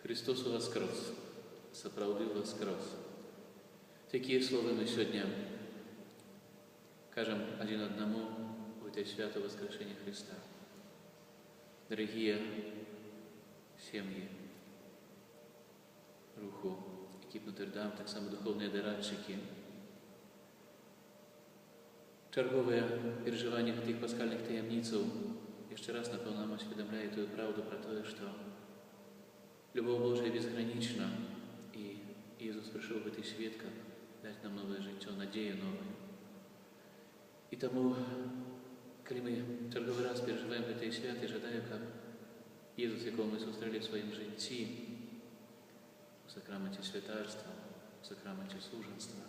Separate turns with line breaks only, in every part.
Христос воскрес, сапраўды воскрес. Такие слова мы сегодня кажем один одному в это свято воскрешение Христа. Дорогие семьи, руху, екіп Нотр-Дам, так само духовные дорадчики, czerwowe переживание tych пасхальных таямницów jeszcze raz na pewno nam oświadamляет tę prawdę про то, что любовь Божия безгранична, и Иисус пришел в этот свет, как дать нам новое житие, надею новую. И тому, когда мы черговый раз переживаем этой святой, жадаю, как Иисус, якого мы зустріли в своем житті, в сакраменті святарства, в сакраменті служенства,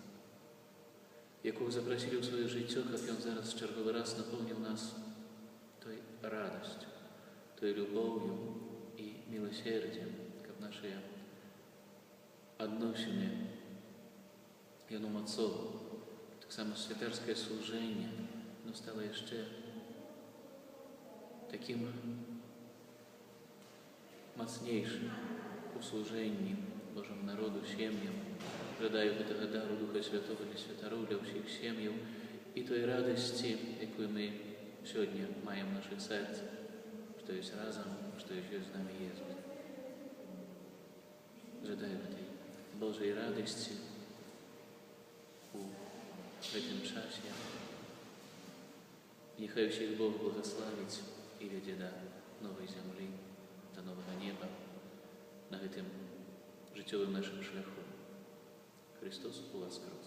якого запросили в своє життя, как Он зараз черговый раз наполнил нас той радостью, той любовью и милосердием, как наши отношения Яном Отцову. Так само святарское служение, но стало еще таким мощнейшим у служении Божьему народу, семьям. Жадаю этого дару Духа Святого для святаров, для всех семей и той радости, якую мы сегодня маем в наших сердцах, что есть разом, что еще с нами есть. Жадаю этой Божьей радости в этом часе. Нехай всех Бог благословить и ведет до новой земли, до нового неба, на этом житевом нашем шляху. Христос воскрес.